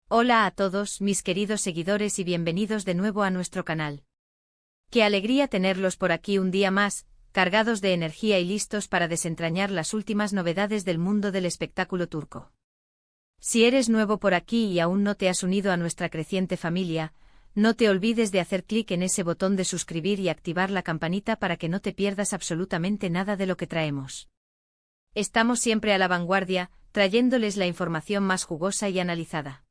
Hola a todos, mis queridos seguidores y bienvenidos de nuevo a nuestro canal. Qué alegría tenerlos por aquí un día más, cargados de energía y listos para desentrañar las últimas novedades del mundo del espectáculo turco. Si eres nuevo por aquí y aún no te has unido a nuestra creciente familia, no te olvides de hacer clic en ese botón de suscribir y activar la campanita para que no te pierdas absolutamente nada de lo que traemos. Estamos siempre a la vanguardia, trayéndoles la información más jugosa y analizada.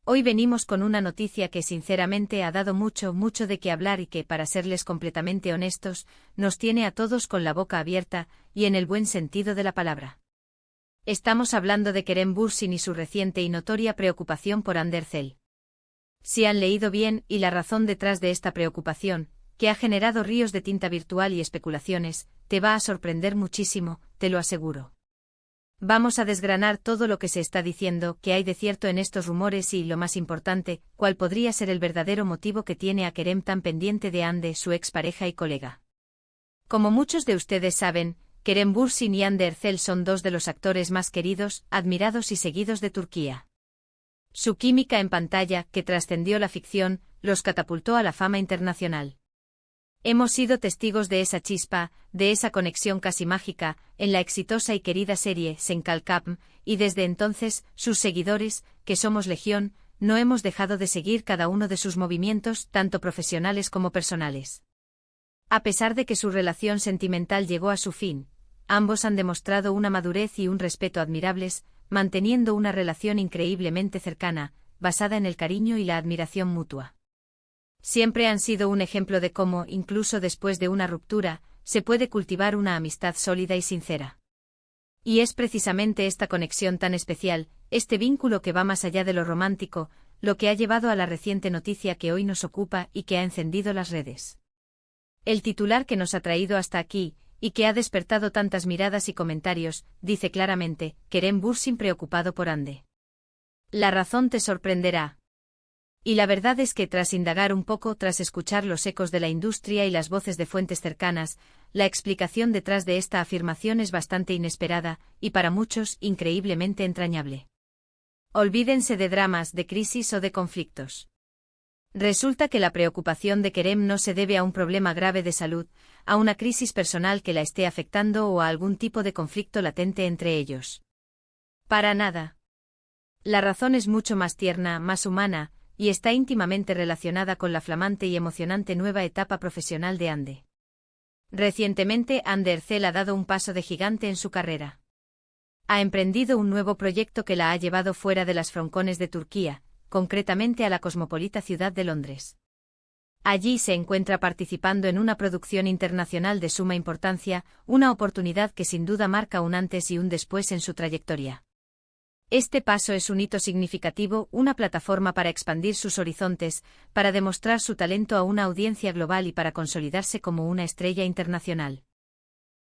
Hoy venimos con una noticia que sinceramente ha dado mucho de qué hablar y que, para serles completamente honestos, nos tiene a todos con la boca abierta, y en el buen sentido de la palabra. Estamos hablando de Kerem Bürsin y su reciente y notoria preocupación por Hande Erçel. Si han leído bien, y la razón detrás de esta preocupación, que ha generado ríos de tinta virtual y especulaciones, te va a sorprender muchísimo, te lo aseguro. Vamos a desgranar todo lo que se está diciendo, que hay de cierto en estos rumores y, lo más importante, cuál podría ser el verdadero motivo que tiene a Kerem tan pendiente de Hande, su expareja y colega. Como muchos de ustedes saben, Kerem Bürsin y Hande Erçel son dos de los actores más queridos, admirados y seguidos de Turquía. Su química en pantalla, que trascendió la ficción, los catapultó a la fama internacional. Hemos sido testigos de esa chispa, de esa conexión casi mágica, en la exitosa y querida serie Sen Kalkapm, y desde entonces, sus seguidores, que somos legión, no hemos dejado de seguir cada uno de sus movimientos, tanto profesionales como personales. A pesar de que su relación sentimental llegó a su fin, ambos han demostrado una madurez y un respeto admirables, manteniendo una relación increíblemente cercana, basada en el cariño y la admiración mutua. Siempre han sido un ejemplo de cómo, incluso después de una ruptura, se puede cultivar una amistad sólida y sincera. Y es precisamente esta conexión tan especial, este vínculo que va más allá de lo romántico, lo que ha llevado a la reciente noticia que hoy nos ocupa y que ha encendido las redes. El titular que nos ha traído hasta aquí, y que ha despertado tantas miradas y comentarios, dice claramente: Kerem Bürsin preocupado por Hande. La razón te sorprenderá. Y la verdad es que tras indagar un poco, tras escuchar los ecos de la industria y las voces de fuentes cercanas, la explicación detrás de esta afirmación es bastante inesperada, y para muchos, increíblemente entrañable. Olvídense de dramas, de crisis o de conflictos. Resulta que la preocupación de Kerem no se debe a un problema grave de salud, a una crisis personal que la esté afectando o a algún tipo de conflicto latente entre ellos. Para nada. La razón es mucho más tierna, más humana, y está íntimamente relacionada con la flamante y emocionante nueva etapa profesional de Hande. Recientemente, Hande Erçel ha dado un paso de gigante en su carrera. Ha emprendido un nuevo proyecto que la ha llevado fuera de las froncones de Turquía, concretamente a la cosmopolita ciudad de Londres. Allí se encuentra participando en una producción internacional de suma importancia, una oportunidad que sin duda marca un antes y un después en su trayectoria. Este paso es un hito significativo, una plataforma para expandir sus horizontes, para demostrar su talento a una audiencia global y para consolidarse como una estrella internacional.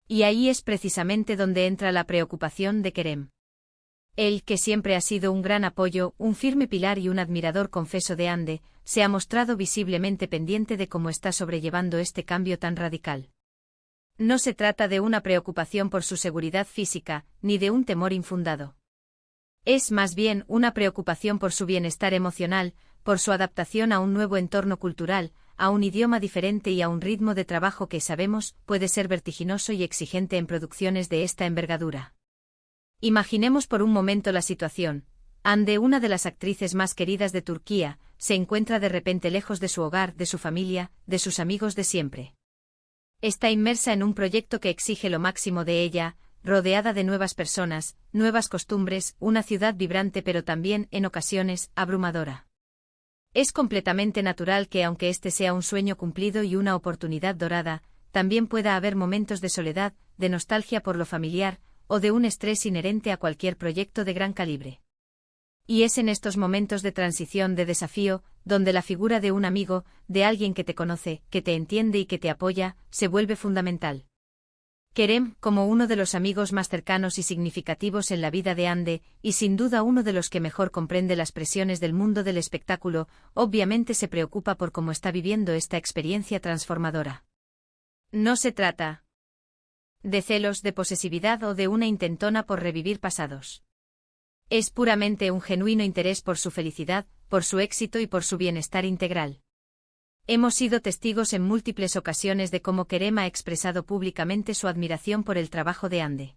Y ahí es precisamente donde entra la preocupación de Kerem. Él, que siempre ha sido un gran apoyo, un firme pilar y un admirador confeso de Hande, se ha mostrado visiblemente pendiente de cómo está sobrellevando este cambio tan radical. No se trata de una preocupación por su seguridad física, ni de un temor infundado. Es más bien una preocupación por su bienestar emocional, por su adaptación a un nuevo entorno cultural, a un idioma diferente y a un ritmo de trabajo que sabemos puede ser vertiginoso y exigente en producciones de esta envergadura. Imaginemos por un momento la situación. Hande, una de las actrices más queridas de Turquía, se encuentra de repente lejos de su hogar, de su familia, de sus amigos de siempre. Está inmersa en un proyecto que exige lo máximo de ella, rodeada de nuevas personas, nuevas costumbres, una ciudad vibrante pero también, en ocasiones, abrumadora. Es completamente natural que, aunque este sea un sueño cumplido y una oportunidad dorada, también pueda haber momentos de soledad, de nostalgia por lo familiar, o de un estrés inherente a cualquier proyecto de gran calibre. Y es en estos momentos de transición, de desafío, donde la figura de un amigo, de alguien que te conoce, que te entiende y que te apoya, se vuelve fundamental. Kerem, como uno de los amigos más cercanos y significativos en la vida de Hande, y sin duda uno de los que mejor comprende las presiones del mundo del espectáculo, obviamente se preocupa por cómo está viviendo esta experiencia transformadora. No se trata de celos, de posesividad o de una intentona por revivir pasados. Es puramente un genuino interés por su felicidad, por su éxito y por su bienestar integral. Hemos sido testigos en múltiples ocasiones de cómo Kerem ha expresado públicamente su admiración por el trabajo de Hande.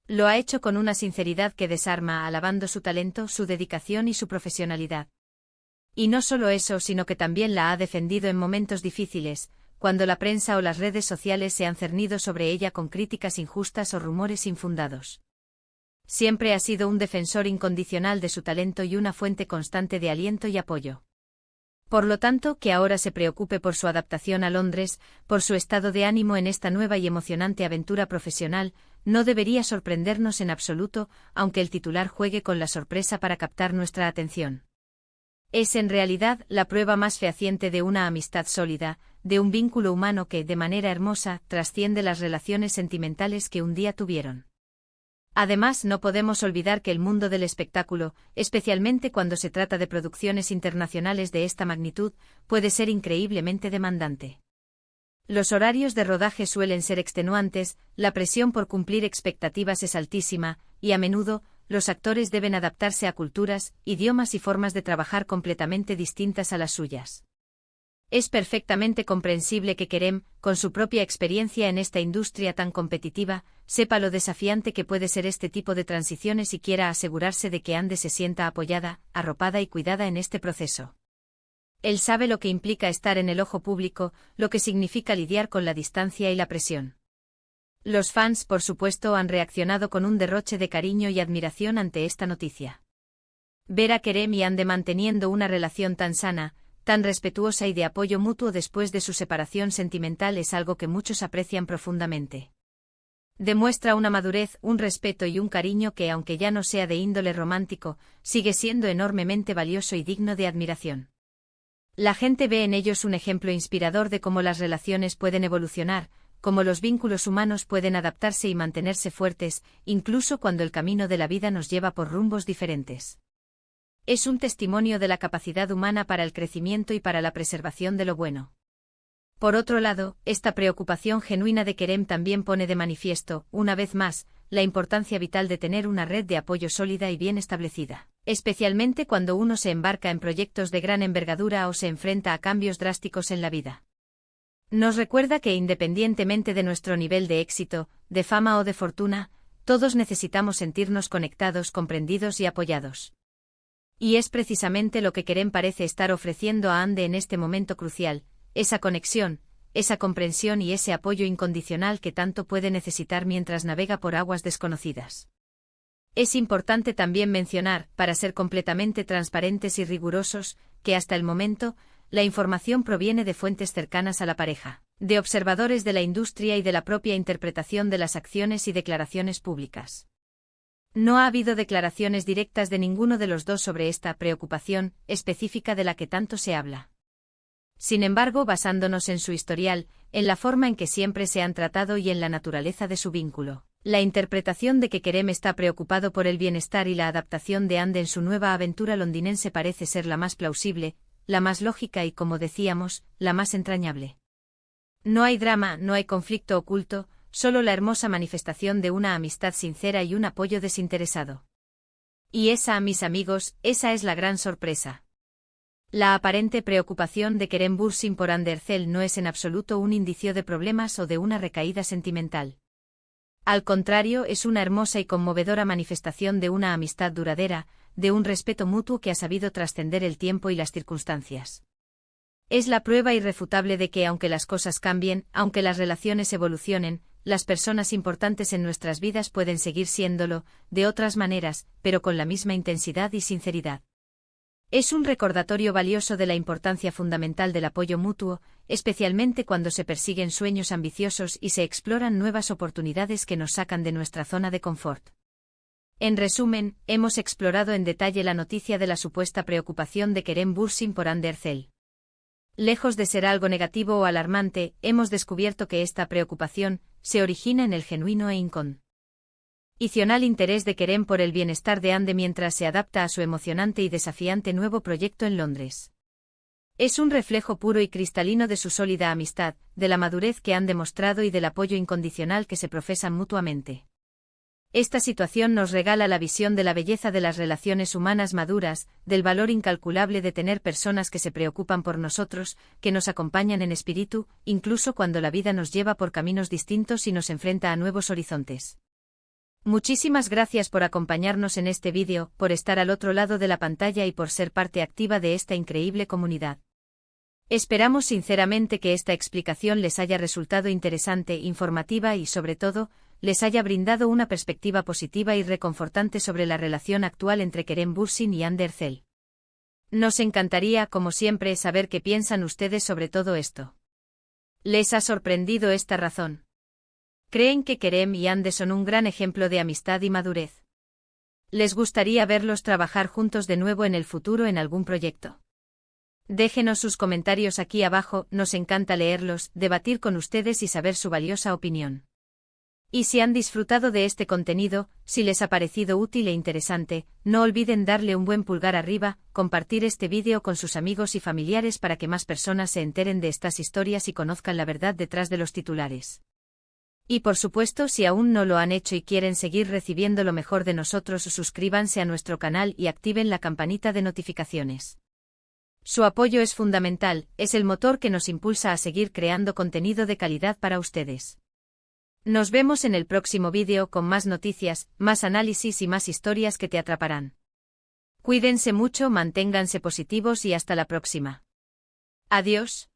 Lo ha hecho con una sinceridad que desarma, alabando su talento, su dedicación y su profesionalidad. Y no solo eso, sino que también la ha defendido en momentos difíciles, cuando la prensa o las redes sociales se han cernido sobre ella con críticas injustas o rumores infundados. Siempre ha sido un defensor incondicional de su talento y una fuente constante de aliento y apoyo. Por lo tanto, que ahora se preocupe por su adaptación a Londres, por su estado de ánimo en esta nueva y emocionante aventura profesional, no debería sorprendernos en absoluto, aunque el titular juegue con la sorpresa para captar nuestra atención. Es en realidad la prueba más fehaciente de una amistad sólida, de un vínculo humano que, de manera hermosa, trasciende las relaciones sentimentales que un día tuvieron. Además, no podemos olvidar que el mundo del espectáculo, especialmente cuando se trata de producciones internacionales de esta magnitud, puede ser increíblemente demandante. Los horarios de rodaje suelen ser extenuantes, la presión por cumplir expectativas es altísima, y a menudo, los actores deben adaptarse a culturas, idiomas y formas de trabajar completamente distintas a las suyas. Es perfectamente comprensible que Kerem, con su propia experiencia en esta industria tan competitiva, sepa lo desafiante que puede ser este tipo de transiciones y quiera asegurarse de que Hande se sienta apoyada, arropada y cuidada en este proceso. Él sabe lo que implica estar en el ojo público, lo que significa lidiar con la distancia y la presión. Los fans, por supuesto, han reaccionado con un derroche de cariño y admiración ante esta noticia. Ver a Kerem y Hande manteniendo una relación tan sana, tan respetuosa y de apoyo mutuo después de su separación sentimental es algo que muchos aprecian profundamente. Demuestra una madurez, un respeto y un cariño que, aunque ya no sea de índole romántico, sigue siendo enormemente valioso y digno de admiración. La gente ve en ellos un ejemplo inspirador de cómo las relaciones pueden evolucionar, cómo los vínculos humanos pueden adaptarse y mantenerse fuertes, incluso cuando el camino de la vida nos lleva por rumbos diferentes. Es un testimonio de la capacidad humana para el crecimiento y para la preservación de lo bueno. Por otro lado, esta preocupación genuina de Kerem también pone de manifiesto, una vez más, la importancia vital de tener una red de apoyo sólida y bien establecida, especialmente cuando uno se embarca en proyectos de gran envergadura o se enfrenta a cambios drásticos en la vida. Nos recuerda que independientemente de nuestro nivel de éxito, de fama o de fortuna, todos necesitamos sentirnos conectados, comprendidos y apoyados. Y es precisamente lo que Kerem parece estar ofreciendo a Hande en este momento crucial, esa conexión, esa comprensión y ese apoyo incondicional que tanto puede necesitar mientras navega por aguas desconocidas. Es importante también mencionar, para ser completamente transparentes y rigurosos, que hasta el momento, la información proviene de fuentes cercanas a la pareja, de observadores de la industria y de la propia interpretación de las acciones y declaraciones públicas. No ha habido declaraciones directas de ninguno de los dos sobre esta preocupación específica de la que tanto se habla. Sin embargo, basándonos en su historial, en la forma en que siempre se han tratado y en la naturaleza de su vínculo, la interpretación de que Kerem está preocupado por el bienestar y la adaptación de Hande en su nueva aventura londinense parece ser la más plausible, la más lógica y, como decíamos, la más entrañable. No hay drama, no hay conflicto oculto, solo la hermosa manifestación de una amistad sincera y un apoyo desinteresado. Y esa, mis amigos, esa es la gran sorpresa. La aparente preocupación de Kerem Bürsin por Hande Erçel no es en absoluto un indicio de problemas o de una recaída sentimental. Al contrario, es una hermosa y conmovedora manifestación de una amistad duradera, de un respeto mutuo que ha sabido trascender el tiempo y las circunstancias. Es la prueba irrefutable de que aunque las cosas cambien, aunque las relaciones evolucionen, las personas importantes en nuestras vidas pueden seguir siéndolo, de otras maneras, pero con la misma intensidad y sinceridad. Es un recordatorio valioso de la importancia fundamental del apoyo mutuo, especialmente cuando se persiguen sueños ambiciosos y se exploran nuevas oportunidades que nos sacan de nuestra zona de confort. En resumen, hemos explorado en detalle la noticia de la supuesta preocupación de Kerem Bürsin por Hande Erçel. Lejos de ser algo negativo o alarmante, hemos descubierto que esta preocupación se origina en el genuino e incondicional interés de Kerem por el bienestar de Hande mientras se adapta a su emocionante y desafiante nuevo proyecto en Londres. Es un reflejo puro y cristalino de su sólida amistad, de la madurez que han demostrado y del apoyo incondicional que se profesan mutuamente. Esta situación nos regala la visión de la belleza de las relaciones humanas maduras, del valor incalculable de tener personas que se preocupan por nosotros, que nos acompañan en espíritu, incluso cuando la vida nos lleva por caminos distintos y nos enfrenta a nuevos horizontes. Muchísimas gracias por acompañarnos en este vídeo, por estar al otro lado de la pantalla y por ser parte activa de esta increíble comunidad. Esperamos sinceramente que esta explicación les haya resultado interesante, informativa y, sobre todo, les haya brindado una perspectiva positiva y reconfortante sobre la relación actual entre Kerem Bürsin y Hande Erçel. Nos encantaría, como siempre, saber qué piensan ustedes sobre todo esto. ¿Les ha sorprendido esta razón? ¿Creen que Kerem y Hande son un gran ejemplo de amistad y madurez? ¿Les gustaría verlos trabajar juntos de nuevo en el futuro en algún proyecto? Déjenos sus comentarios aquí abajo, nos encanta leerlos, debatir con ustedes y saber su valiosa opinión. Y si han disfrutado de este contenido, si les ha parecido útil e interesante, no olviden darle un buen pulgar arriba, compartir este vídeo con sus amigos y familiares para que más personas se enteren de estas historias y conozcan la verdad detrás de los titulares. Y por supuesto, si aún no lo han hecho y quieren seguir recibiendo lo mejor de nosotros, suscríbanse a nuestro canal y activen la campanita de notificaciones. Su apoyo es fundamental, es el motor que nos impulsa a seguir creando contenido de calidad para ustedes. Nos vemos en el próximo vídeo con más noticias, más análisis y más historias que te atraparán. Cuídense mucho, manténganse positivos y hasta la próxima. Adiós.